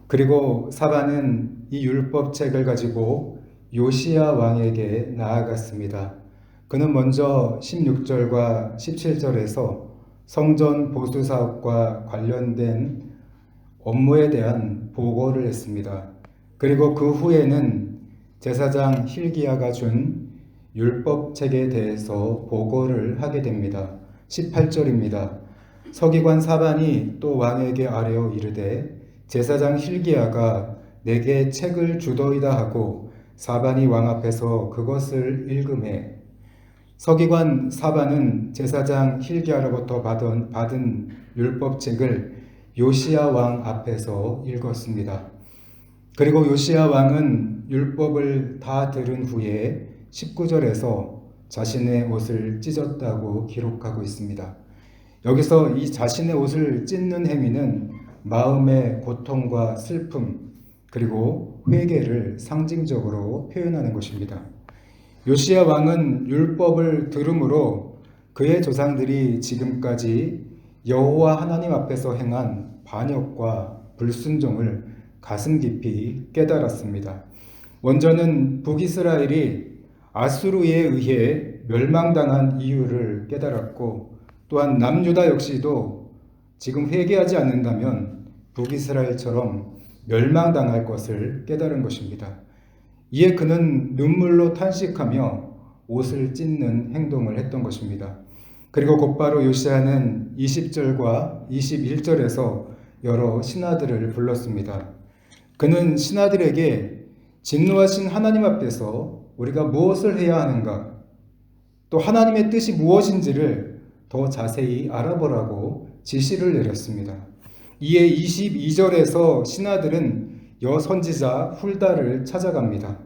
그리고 사반은 이 율법책을 가지고 요시야 왕에게 나아갔습니다. 그는 먼저 16절과 17절에서 성전 보수 사업과 관련된 업무에 대한 보고를 했습니다. 그리고 그 후에는 제사장 힐기야가 준 율법책에 대해서 보고를 하게 됩니다. 18절입니다. 서기관 사반이 또 왕에게 아뢰어 이르되 제사장 힐기야가 내게 책을 주더이다 하고 사반이 왕 앞에서 그것을 읽음에 서기관 사반은 제사장 힐기야로부터 받은 율법책을 요시야 왕 앞에서 읽었습니다. 그리고 요시야 왕은 율법을 다 들은 후에 19절에서 자신의 옷을 찢었다고 기록하고 있습니다. 여기서 이 자신의 옷을 찢는 행위는 마음의 고통과 슬픔 그리고 회개를 상징적으로 표현하는 것입니다. 요시야 왕은 율법을 들음으로 그의 조상들이 지금까지 여호와 하나님 앞에서 행한 반역과 불순종을 가슴 깊이 깨달았습니다. 먼저는 북이스라엘이 아수르에 의해 멸망당한 이유를 깨달았고 또한 남유다 역시도 지금 회개하지 않는다면 북이스라엘처럼 멸망당할 것을 깨달은 것입니다. 이에 그는 눈물로 탄식하며 옷을 찢는 행동을 했던 것입니다. 그리고 곧바로 요시야는 20절과 21절에서 여러 신하들을 불렀습니다. 그는 신하들에게 진노하신 하나님 앞에서 우리가 무엇을 해야 하는가, 또 하나님의 뜻이 무엇인지를 더 자세히 알아보라고 지시를 내렸습니다. 이에 22절에서 신하들은 여선지자 훌다를 찾아갑니다.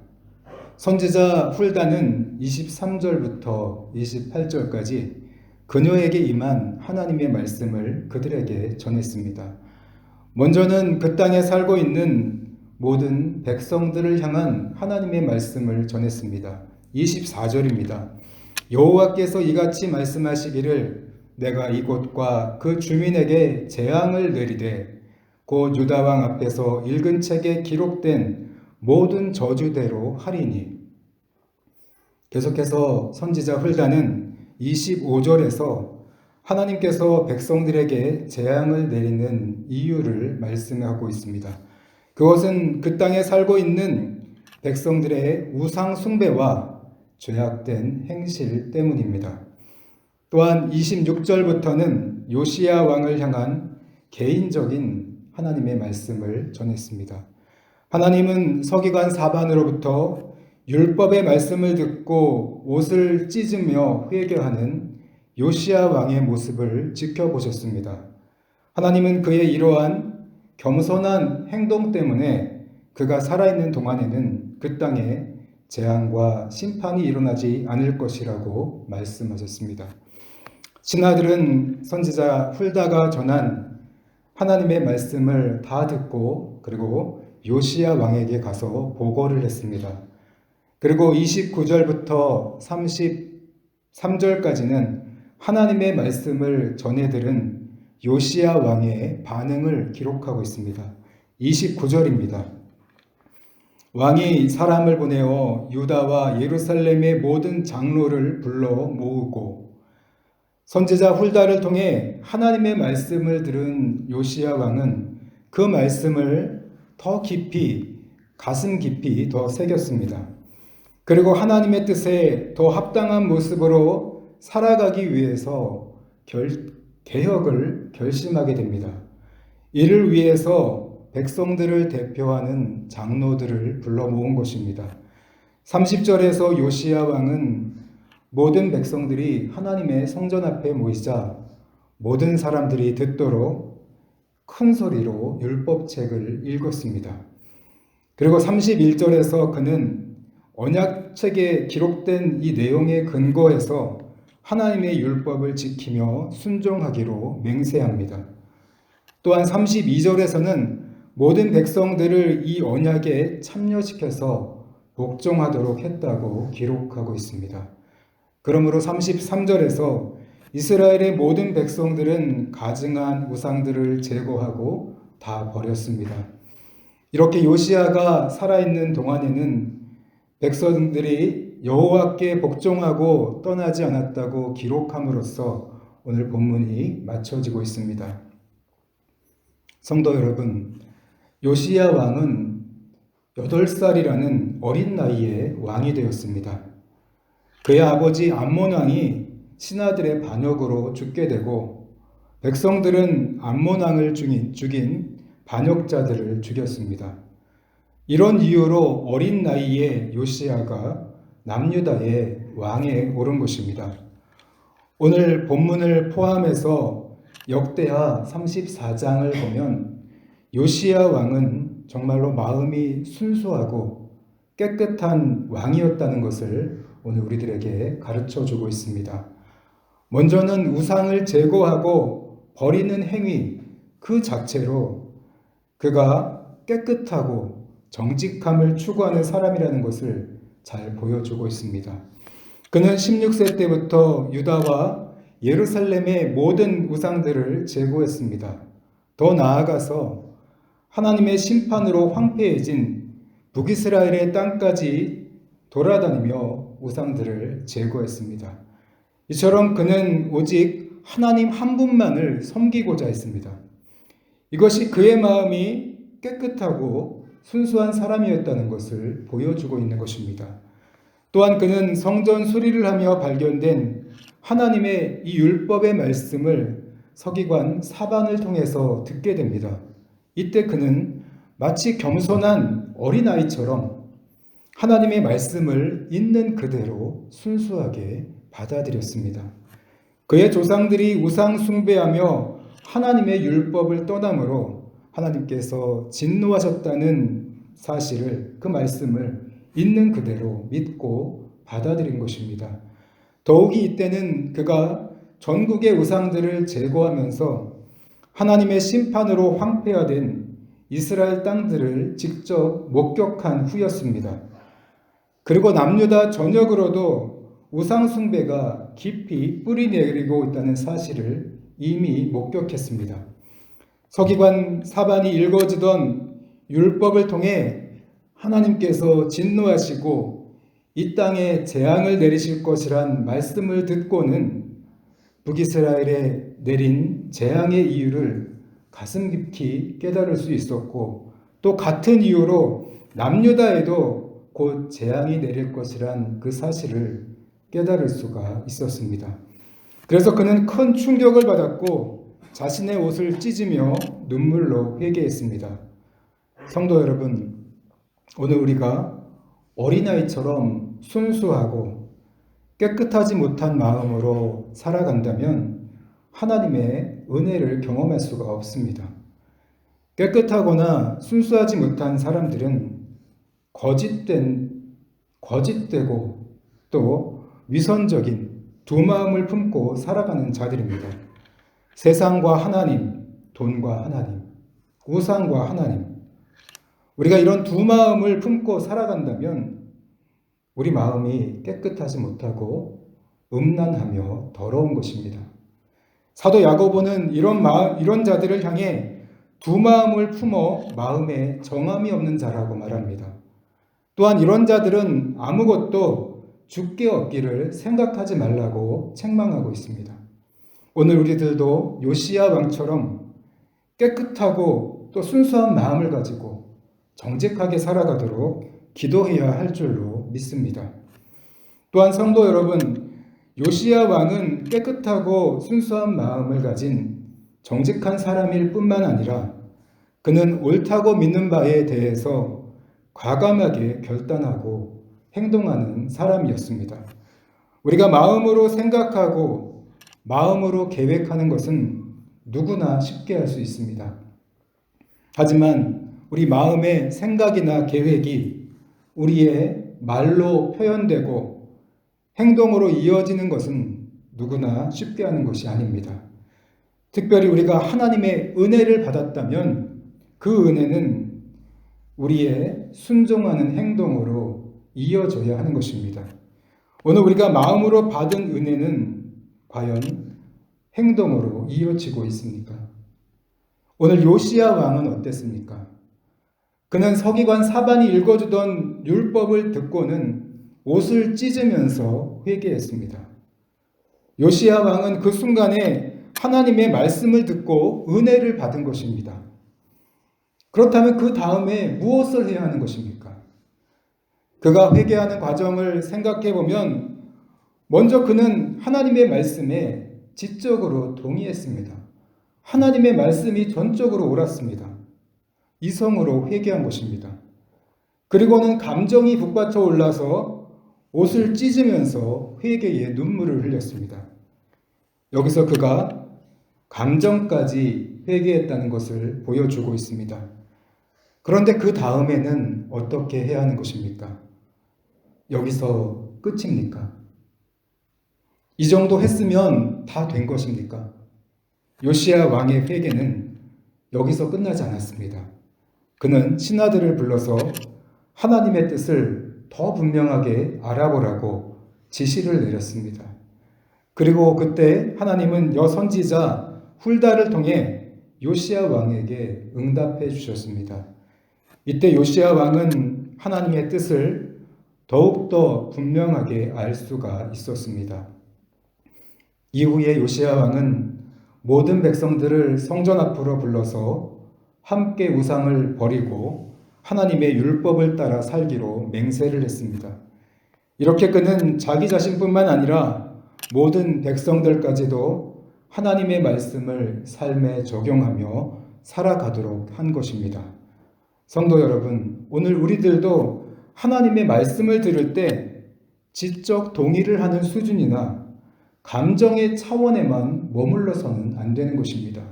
선지자 훌다는 23절부터 28절까지 그녀에게 임한 하나님의 말씀을 그들에게 전했습니다. 먼저는 그 땅에 살고 있는 모든 백성들을 향한 하나님의 말씀을 전했습니다. 24절입니다. 여호와께서 이같이 말씀하시기를 내가 이곳과 그 주민에게 재앙을 내리되 곧 유다 왕 앞에서 읽은 책에 기록된 모든 저주대로 하리니. 계속해서 선지자 훌다는 25절에서 하나님께서 백성들에게 재앙을 내리는 이유를 말씀하고 있습니다. 그것은 그 땅에 살고 있는 백성들의 우상 숭배와 죄악된 행실 때문입니다. 또한 26절부터는 요시야 왕을 향한 개인적인 하나님의 말씀을 전했습니다. 하나님은 서기관 사반으로부터 율법의 말씀을 듣고 옷을 찢으며 회개하는 요시야 왕의 모습을 지켜보셨습니다. 하나님은 그의 이러한 겸손한 행동 때문에 그가 살아있는 동안에는 그 땅에 재앙과 심판이 일어나지 않을 것이라고 말씀하셨습니다. 신하들은 선지자 훌다가 전한 하나님의 말씀을 다 듣고 그리고 요시야 왕에게 가서 보고를 했습니다. 그리고 29절부터 33절까지는 하나님의 말씀을 전해 들은 요시야 왕의 반응을 기록하고 있습니다. 29절입니다. 왕이 사람을 보내어 유다와 예루살렘의 모든 장로를 불러 모으고 선지자 훌다를 통해 하나님의 말씀을 들은 요시야 왕은 그 말씀을 더 깊이, 가슴 깊이 더 새겼습니다. 그리고 하나님의 뜻에 더 합당한 모습으로 살아가기 위해서 개혁을 결심하게 됩니다. 이를 위해서 백성들을 대표하는 장로들을 불러 모은 것입니다. 30절에서 요시야 왕은 모든 백성들이 하나님의 성전 앞에 모이자 모든 사람들이 듣도록 큰 소리로 율법책을 읽었습니다. 그리고 31절에서 그는 언약책에 기록된 이 내용에 근거해서 하나님의 율법을 지키며 순종하기로 맹세합니다. 또한 32절에서는 모든 백성들을 이 언약에 참여시켜서 복종하도록 했다고 기록하고 있습니다. 그러므로 33절에서 이스라엘의 모든 백성들은 가증한 우상들을 제거하고 다 버렸습니다. 이렇게 요시야가 살아있는 동안에는 백성들이 여호와께 복종하고 떠나지 않았다고 기록함으로써 오늘 본문이 맞춰지고 있습니다. 성도 여러분, 요시야 왕은 8살이라는 어린 나이에 왕이 되었습니다. 그의 아버지 암몬 왕이 신하들의 반역으로 죽게 되고 백성들은 암몬 왕을 죽인 반역자들을 죽였습니다. 이런 이유로 어린 나이에 요시야가 남유다의 왕에 오른 것입니다. 오늘 본문을 포함해서 역대하 34장을 보면 요시야 왕은 정말로 마음이 순수하고 깨끗한 왕이었다는 것을 오늘 우리들에게 가르쳐 주고 있습니다. 먼저는 우상을 제거하고 버리는 행위 그 자체로 그가 깨끗하고 정직함을 추구하는 사람이라는 것을 잘 보여주고 있습니다. 그는 16세 때부터 유다와 예루살렘의 모든 우상들을 제거했습니다. 더 나아가서 하나님의 심판으로 황폐해진 북이스라엘의 땅까지 돌아다니며 우상들을 제거했습니다. 이처럼 그는 오직 하나님 한 분만을 섬기고자 했습니다. 이것이 그의 마음이 깨끗하고 순수한 사람이었다는 것을 보여주고 있는 것입니다. 또한 그는 성전 수리를 하며 발견된 하나님의 이 율법의 말씀을 서기관 사반을 통해서 듣게 됩니다. 이때 그는 마치 겸손한 어린아이처럼 하나님의 말씀을 있는 그대로 순수하게 받아들였습니다. 그의 조상들이 우상 숭배하며 하나님의 율법을 떠남으로 하나님께서 진노하셨다는 사실을, 그 말씀을 있는 그대로 믿고 받아들인 것입니다. 더욱이 이때는 그가 전국의 우상들을 제거하면서 하나님의 심판으로 황폐화된 이스라엘 땅들을 직접 목격한 후였습니다. 그리고 남유다 전역으로도 우상 숭배가 깊이 뿌리 내리고 있다는 사실을 이미 목격했습니다. 서기관 사반이 읽어주던 율법을 통해 하나님께서 진노하시고 이 땅에 재앙을 내리실 것이란 말씀을 듣고는 북이스라엘에 내린 재앙의 이유를 가슴 깊이 깨달을 수 있었고, 또 같은 이유로 남유다에도 곧 재앙이 내릴 것이란 그 사실을 깨달을 수가 있었습니다. 그래서 그는 큰 충격을 받았고 자신의 옷을 찢으며 눈물로 회개했습니다. 성도 여러분, 오늘 우리가 어린아이처럼 순수하고 깨끗하지 못한 마음으로 살아간다면 하나님의 은혜를 경험할 수가 없습니다. 깨끗하거나 순수하지 못한 사람들은 거짓되고 또 위선적인 두 마음을 품고 살아가는 자들입니다. 세상과 하나님, 돈과 하나님, 우상과 하나님. 우리가 이런 두 마음을 품고 살아간다면 우리 마음이 깨끗하지 못하고 음란하며 더러운 것입니다. 사도 야고보는 이런 자들을 향해 두 마음을 품어 마음에 정함이 없는 자라고 말합니다. 또한 이런 자들은 아무것도 주께 얻기를 생각하지 말라고 책망하고 있습니다. 오늘 우리들도 요시야 왕처럼 깨끗하고 또 순수한 마음을 가지고 정직하게 살아가도록 기도해야 할 줄로 믿습니다. 또한 성도 여러분, 요시야 왕은 깨끗하고 순수한 마음을 가진 정직한 사람일 뿐만 아니라 그는 옳다고 믿는 바에 대해서 과감하게 결단하고 행동하는 사람이었습니다. 우리가 마음으로 생각하고 마음으로 계획하는 것은 누구나 쉽게 할 수 있습니다. 하지만 우리 마음의 생각이나 계획이 우리의 말로 표현되고 행동으로 이어지는 것은 누구나 쉽게 하는 것이 아닙니다. 특별히 우리가 하나님의 은혜를 받았다면 그 은혜는 우리의 순종하는 행동으로 이어져야 하는 것입니다. 오늘 우리가 마음으로 받은 은혜는 과연 행동으로 이어지고 있습니까? 오늘 요시야 왕은 어땠습니까? 그는 서기관 사반이 읽어주던 율법을 듣고는 옷을 찢으면서 회개했습니다. 요시야 왕은 그 순간에 하나님의 말씀을 듣고 은혜를 받은 것입니다. 그렇다면 그 다음에 무엇을 해야 하는 것입니까? 그가 회개하는 과정을 생각해 보면 먼저 그는 하나님의 말씀에 지적으로 동의했습니다. 하나님의 말씀이 전적으로 옳았습니다. 이성으로 회개한 것입니다. 그리고는 감정이 북받쳐 올라서 옷을 찢으면서 회개의 눈물을 흘렸습니다. 여기서 그가 감정까지 회개했다는 것을 보여주고 있습니다. 그런데 그 다음에는 어떻게 해야 하는 것입니까? 여기서 끝입니까? 이 정도 했으면 다 된 것입니까? 요시야 왕의 회개는 여기서 끝나지 않았습니다. 그는 신하들을 불러서 하나님의 뜻을 더 분명하게 알아보라고 지시를 내렸습니다. 그리고 그때 하나님은 여선지자 훌다를 통해 요시야 왕에게 응답해 주셨습니다. 이때 요시야 왕은 하나님의 뜻을 더욱더 분명하게 알 수가 있었습니다. 이후에 요시야 왕은 모든 백성들을 성전 앞으로 불러서 함께 우상을 버리고 하나님의 율법을 따라 살기로 맹세를 했습니다. 이렇게 그는 자기 자신뿐만 아니라 모든 백성들까지도 하나님의 말씀을 삶에 적용하며 살아가도록 한 것입니다. 성도 여러분, 오늘 우리들도 하나님의 말씀을 들을 때 지적 동의를 하는 수준이나 감정의 차원에만 머물러서는 안 되는 것입니다.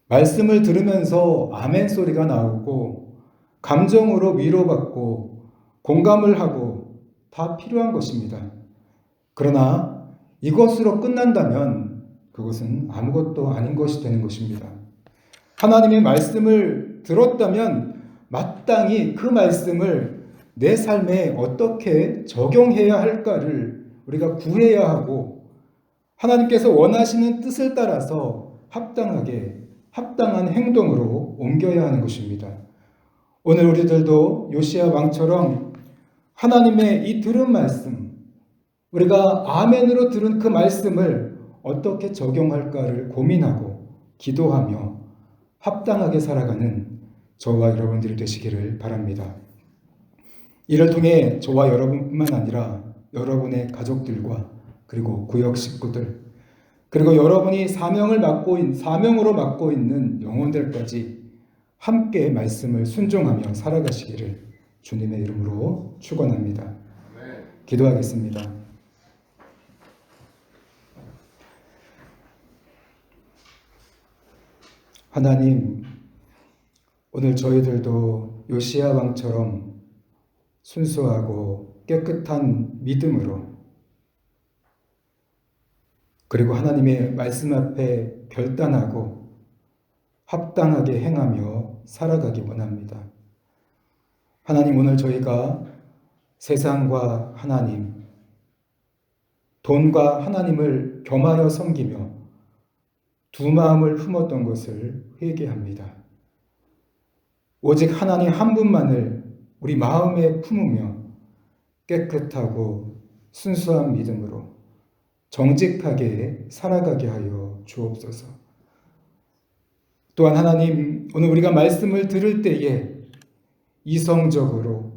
말씀을 들으면서 아멘 소리가 나오고 감정으로 위로받고 공감을 하고 다 필요한 것입니다. 그러나 이것으로 끝난다면 그것은 아무것도 아닌 것이 되는 것입니다. 하나님의 말씀을 들었다면 마땅히 그 말씀을 내 삶에 어떻게 적용해야 할까를 우리가 구해야 하고 하나님께서 원하시는 뜻을 따라서 합당한 행동으로 옮겨야 하는 것입니다. 오늘 우리들도 요시야 왕처럼 하나님의 이 들은 말씀, 우리가 아멘으로 들은 그 말씀을 어떻게 적용할까를 고민하고 기도하며 합당하게 살아가는 저와 여러분들이 되시기를 바랍니다. 이를 통해 저와 여러분뿐만 아니라 여러분의 가족들과 그리고 구역 식구들 그리고 여러분이 사명으로 맡고 있는 영혼들까지 함께 말씀을 순종하며 살아가시기를 주님의 이름으로 축원합니다. 기도하겠습니다. 하나님, 오늘 저희들도 요시야 왕처럼 순수하고 깨끗한 믿음으로 그리고 하나님의 말씀 앞에 결단하고 합당하게 행하며 살아가기 원합니다. 하나님, 오늘 저희가 세상과 하나님, 돈과 하나님을 겸하여 섬기며 두 마음을 품었던 것을 회개합니다. 오직 하나님 한 분만을 우리 마음에 품으며 깨끗하고 순수한 믿음으로 정직하게 살아가게 하여 주옵소서. 또한 하나님, 오늘 우리가 말씀을 들을 때에 이성적으로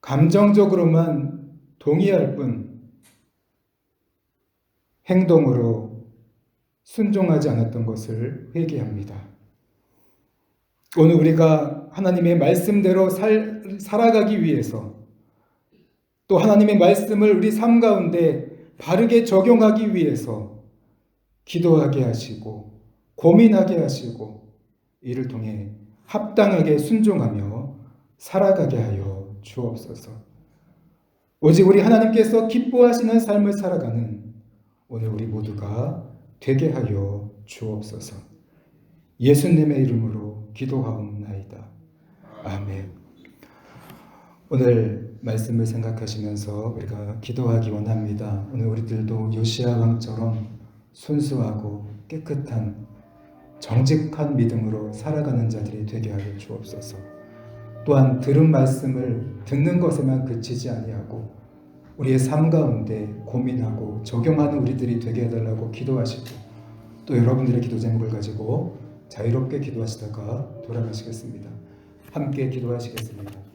감정적으로만 동의할 뿐 행동으로 순종하지 않았던 것을 회개합니다. 오늘 우리가 하나님의 말씀대로 살아가기 위해서 또 하나님의 말씀을 우리 삶 가운데 바르게 적용하기 위해서 기도하게 하시고 고민하게 하시고 이를 통해 합당하게 순종하며 살아가게 하여 주옵소서. 오직 우리 하나님께서 기뻐하시는 삶을 살아가는 오늘 우리 모두가 되게 하여 주옵소서. 예수님의 이름으로 기도하옵나이다. 아멘. 오늘 말씀을 생각하시면서 우리가 기도하기 원합니다. 오늘 우리들도 요시야 왕처럼 순수하고 깨끗한 정직한 믿음으로 살아가는 자들이 되게 하여 주옵소서. 또한 들은 말씀을 듣는 것에만 그치지 아니하고 우리의 삶 가운데 고민하고 적용하는 우리들이 되게 해달라고 기도하시고 또 여러분들의 기도 제목을 가지고 자유롭게 기도하시다가 돌아가시겠습니다. 함께 기도하시겠습니다.